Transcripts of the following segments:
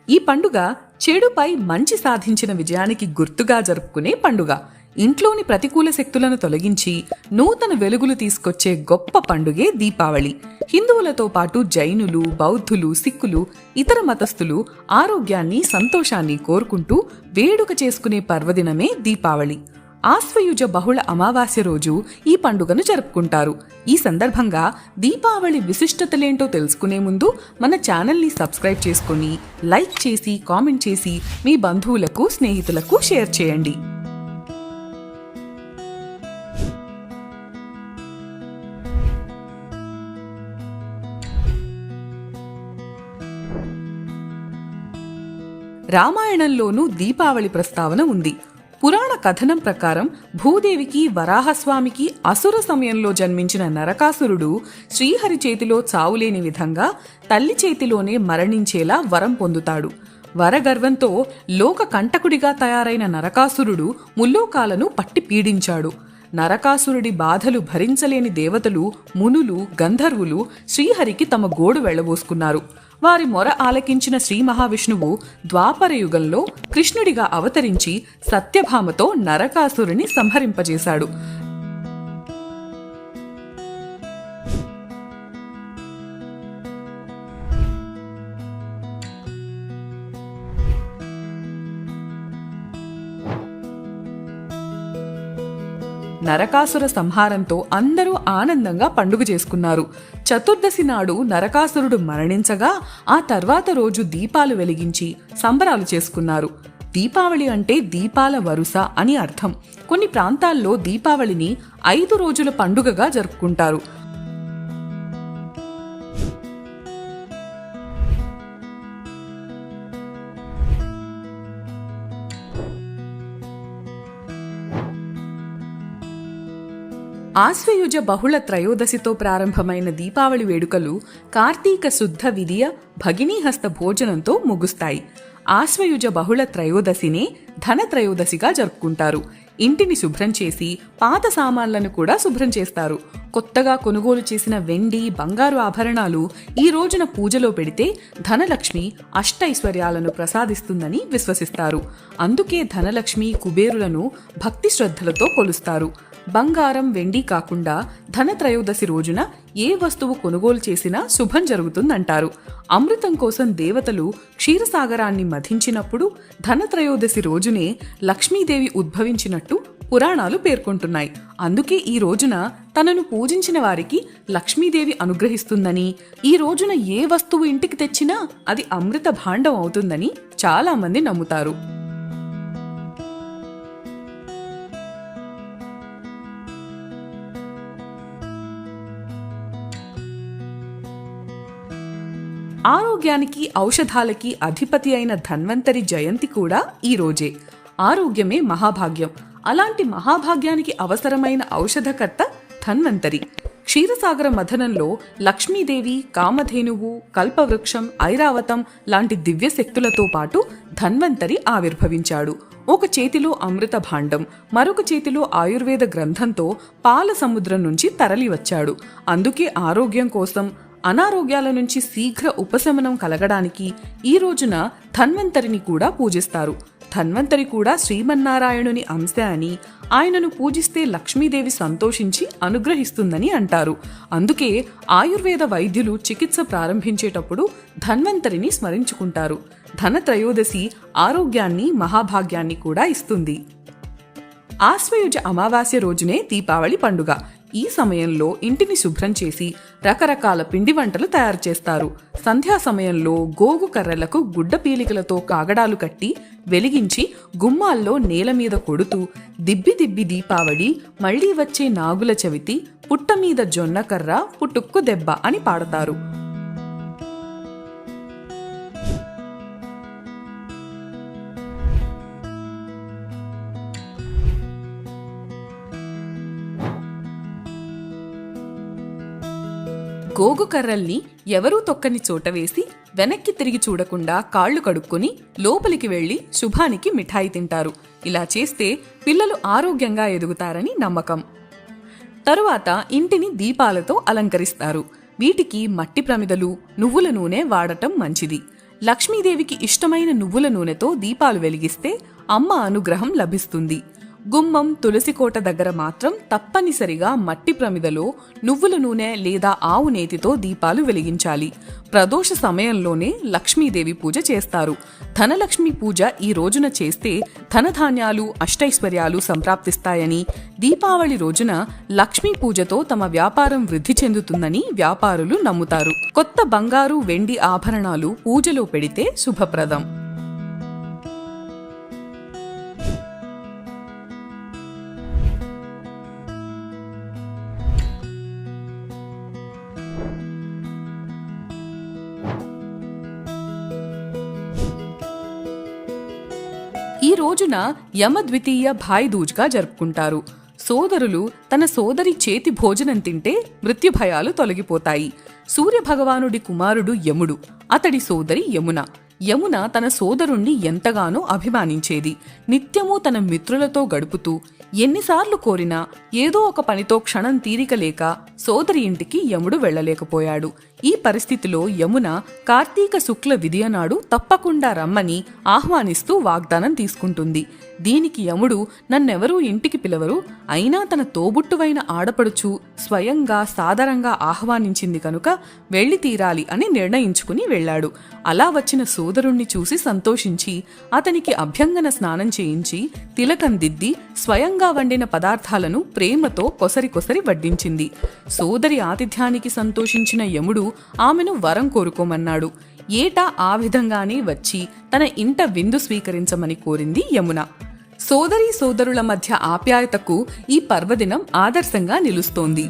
ఈ పండుగ చెడుపై మంచి సాధించిన విజయానికి గుర్తుగా జరుపుకునే పండుగ. ఇంట్లోని ప్రతికూల శక్తులను తొలగించి నూతన వెలుగులు తీసుకొచ్చే గొప్ప పండుగే దీపావళి. హిందువులతో పాటు జైనులు, బౌద్ధులు, సిక్కులు, ఇతర మతస్థులు ఆరోగ్యాన్ని, సంతోషాన్ని కోరుకుంటూ వేడుక చేసుకునే పర్వదినమే దీపావళి. ఆశ్వయుజ బహుళ అమావాస్య రోజు ఈ పండుగను జరుపుకుంటారు. ఈ సందర్భంగా దీపావళి విశిష్టతలేంటో తెలుసుకునే ముందు మన ఛానల్ని సబ్స్క్రైబ్ చేసుకుని, లైక్ చేసి, కామెంట్ చేసి మీ బంధువులకు, స్నేహితులకు షేర్ చేయండి. రామాయణంలోనూ దీపావళి ప్రస్తావన ఉంది. పురాణ కథనం ప్రకారం భూదేవికి, వరాహస్వామికి అసుర సమయంలో జన్మించిన నరకాసురుడు శ్రీహరి చేతిలో చావులేని విధంగా తల్లి చేతిలోనే మరణించేలా వరం పొందుతాడు. వరగర్వంతో లోక కంటకుడిగా తయారైన నరకాసురుడు ముల్లోకాలను పట్టి పీడించాడు. నరకాసురుడి బాధలు భరించలేని దేవతలు, మునులు, గంధర్వులు శ్రీహరికి తమ గోడు వెళ్లబోసుకున్నారు. వారి మొర ఆలకించిన శ్రీ మహావిష్ణువు ద్వాపర యుగంలో కృష్ణుడిగా అవతరించి సత్యభామతో నరకాసురుని సంహరింపజేశాడు. నరకాసుర సంహారంతో అందరూ ఆనందంగా పండుగ చేసుకున్నారు. చతుర్దశి నాడు నరకాసురుడు మరణించగా ఆ తర్వాత రోజు దీపాలు వెలిగించి సంబరాలు చేసుకున్నారు. దీపావళి అంటే దీపాల వరుస అని అర్థం. కొన్ని ప్రాంతాల్లో దీపావళిని 5 రోజుల పండుగగా జరుపుకుంటారు. ఆశ్వయుజ బహుళ త్రయోదశితో ప్రారంభమైన దీపావళి వేడుకలు కార్తీక శుద్ధ విదియ భగినీహస్త భోజనంతో ముగుస్తాయి. ఆశ్వయుజ బహుళ త్రయోదశినే ధన త్రయోదశిగా జరుపుకుంటారు. ఇంటిని శుభ్రం చేసి పాత సామాన్లను కూడా శుభ్రం చేస్తారు. కొత్తగా కొనుగోలు చేసిన వెండి, బంగారు ఆభరణాలు ఈ రోజున పూజలో పెడితే ధనలక్ష్మి అష్టైశ్వర్యాలను ప్రసాదిస్తుందని విశ్వసిస్తారు. అందుకే ధనలక్ష్మి, కుబేరులను భక్తి శ్రద్ధలతో కొలుస్తారు. బంగారం, వెండి కాకుండా ధనత్రయోదశి రోజున ఏ వస్తువు కొనుగోలు చేసినా శుభం జరుగుతుందంటారు. అమృతం కోసం దేవతలు క్షీరసాగరాన్ని మథించినప్పుడు ధనత్రయోదశి రోజునే లక్ష్మీదేవి ఉద్భవించినట్టు పురాణాలు పేర్కొంటున్నాయి. అందుకే ఈ రోజున తనను పూజించిన వారికి లక్ష్మీదేవి అనుగ్రహిస్తుందని, ఈ రోజున ఏ వస్తువు ఇంటికి తెచ్చినా అది అమృత భాండం అవుతుందని చాలా మంది నమ్ముతారు. ఆరోగ్యానికి, ఔషధాలకి అధిపతి అయిన ధన్వంతరి జయంతి కూడా ఈ రోజే. ఆరోగ్యమే మహాభాగ్యం. అలాంటి మహాభాగ్యానికి అవసరమైన ఔషధకర్త ధన్వంతరి. క్షీరసాగర మథనంలో లక్ష్మీదేవి, కామధేనువు, కల్పవృక్షం, ఐరావతం లాంటి దివ్య శక్తులతో పాటు ధన్వంతరి ఆవిర్భవించాడు. ఒక చేతిలో అమృత భాండం, మరొక చేతిలో ఆయుర్వేద గ్రంథంతో పాల సముద్రం నుంచి తరలి వచ్చాడు. అందుకే ఆరోగ్యం కోసం, అనారోగ్యాల నుంచి శీఘ్ర ఉపశమనం కలగడానికి ఈ రోజున ధన్వంతరిని కూడా పూజిస్తారు. ధన్వంతరి కూడా శ్రీమన్నారాయణుని అంశ అని, ఆయనను పూజిస్తే లక్ష్మీదేవి సంతోషించి అనుగ్రహిస్తుందని అంటారు. అందుకే ఆయుర్వేద వైద్యులు చికిత్స ప్రారంభించేటప్పుడు ధన్వంతరిని స్మరించుకుంటారు. ధనత్రయోదశి ఆరోగ్యాన్ని, మహాభాగ్యాన్ని కూడా ఇస్తుంది. ఆశ్వయుజ అమావాస్య రోజునే దీపావళి పండుగ. ఈ సమయంలో ఇంటిని శుభ్రం చేసి రకరకాల పిండి వంటలు తయారు చేస్తారు. సంధ్యా సమయంలో గోగు కర్రలకు గుడ్డ పీలికలతో కాగడాలు కట్టి వెలిగించి గుమ్మాల్లో నేల మీద కొడుతూ దిబ్బి దిబ్బి దీపావళి, మళ్లీ వచ్చే నాగుల చవితి, పుట్ట మీద జొన్న కర్ర, పుట్టుక్కు దెబ్బ అని పాడతారు. గోగు కర్రల్ని ఎవరూ తొక్కని చోట వేసి వెనక్కి తిరిగి చూడకుండా కాళ్లు కడుక్కొని లోపలికి వెళ్లి శుభానికి మిఠాయి తింటారు. ఇలా చేస్తే పిల్లలు ఆరోగ్యంగా ఎదుగుతారని నమ్మకం. తరువాత ఇంటిని దీపాలతో అలంకరిస్తారు. వీటికి మట్టి ప్రమిదలు, నువ్వుల నూనె వాడటం మంచిది. లక్ష్మీదేవికి ఇష్టమైన నువ్వుల నూనెతో దీపాలు వెలిగిస్తే అమ్మ అనుగ్రహం లభిస్తుంది. గుమ్మం, తులసికోట దగ్గర మాత్రం తప్పనిసరిగా మట్టి ప్రమిదలో నువ్వుల నూనె లేదా ఆవు నేతితో దీపాలు వెలిగించాలి. ప్రదోష సమయంలోనే లక్ష్మీదేవి పూజ చేస్తారు. ధనలక్ష్మి పూజ ఈ రోజున చేస్తే ధనధాన్యాలు, అష్టైశ్వర్యాలు సంప్రాప్తిస్తాయని, దీపావళి రోజున లక్ష్మీ పూజతో తమ వ్యాపారం వృద్ధి చెందుతుందని వ్యాపారులు నమ్ముతారు. కొత్త బంగారు, వెండి ఆభరణాలు పూజలో పెడితే శుభప్రదం. ఈ రోజున యమద్వితీయ భాయిదూజ్గా జరుపుకుంటారు. సోదరులు తన సోదరి చేతి భోజనం తింటే మృత్యుభయాలు తొలగిపోతాయి. సూర్యభగవానుడి కుమారుడు యముడు, అతడి సోదరి యమున. యమున తన సోదరుణ్ణి ఎంతగానో అభిమానించేది. నిత్యమూ తన మిత్రులతో గడుపుతూ ఎన్నిసార్లు కోరినా ఏదో ఒక పనితో క్షణం తీరిక లేక సోదరి ఇంటికి యముడు వెళ్లలేకపోయాడు. ఈ పరిస్థితిలో యమున కార్తీక శుక్ల విదియనాడు తప్పకుండా రమ్మని ఆహ్వానిస్తూ వాగ్దానం తీసుకుంటుంది. దీనికి యముడు నన్నెవరూ ఇంటికి పిలవరు, అయినా తన తోబుట్టువైన ఆడపడుచు స్వయంగా సాదరంగా ఆహ్వానించింది కనుక వెళ్లి తీరాలి అని నిర్ణయించుకుని వెళ్లాడు. అలా వచ్చిన సోదరుణ్ణి చూసి సంతోషించి అతనికి అభ్యంగన స్నానం చేయించి తిలకం దిద్ది స్వయంగా వండిన పదార్థాలను ప్రేమతో కొసరి వడ్డించింది. సోదరి ఆతిథ్యానికి సంతోషించిన యముడు ఆమెను వరం కోరుకోమన్నాడు. ఏటా ఆ విధంగానే వచ్చి తన ఇంట విందు స్వీకరించమని కోరింది యమున. సోదరీ సోదరుల మధ్య ఆప్యాయతకు ఈ పర్వదినం ఆదర్శంగా నిలుస్తోంది.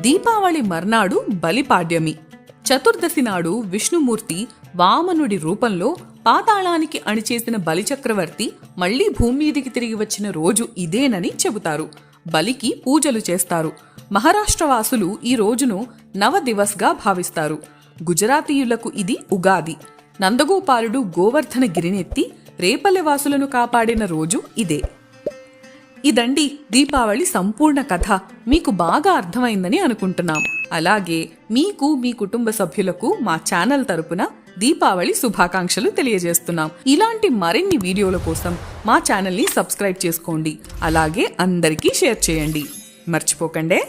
దీపావళి మర్నాడు బలిపాడ్యమి. చతుర్దశి నాడు విష్ణుమూర్తి వామనుడి రూపంలో పాతాళానికి అణిచేసిన బలిచక్రవర్తి మళ్లీ భూమ్మీదికి తిరిగి వచ్చిన రోజు ఇదేనని చెబుతారు. బలికి పూజలు చేస్తారు. మహారాష్ట్రవాసులు ఈ రోజును నవదివస్గా భావిస్తారు. గుజరాతీయులకు ఇది ఉగాది. నందగోపాలుడు గోవర్ధన గిరినెత్తి రేపల్లెవాసులను కాపాడిన రోజు ఇదే. ఇదండి దీపావళి సంపూర్ణ కథ. మీకు బాగా అర్థమైందని అనుకుంటున్నాం. అలాగే మీకు, మీ కుటుంబ సభ్యులకు మా ఛానల్ తరపున దీపావళి శుభాకాంక్షలు తెలియజేస్తున్నాం. ఇలాంటి మరిన్ని వీడియోల కోసం మా ఛానల్ని సబ్స్క్రైబ్ చేసుకోండి. అలాగే అందరికీ షేర్ చేయండి. మర్చిపోకండి.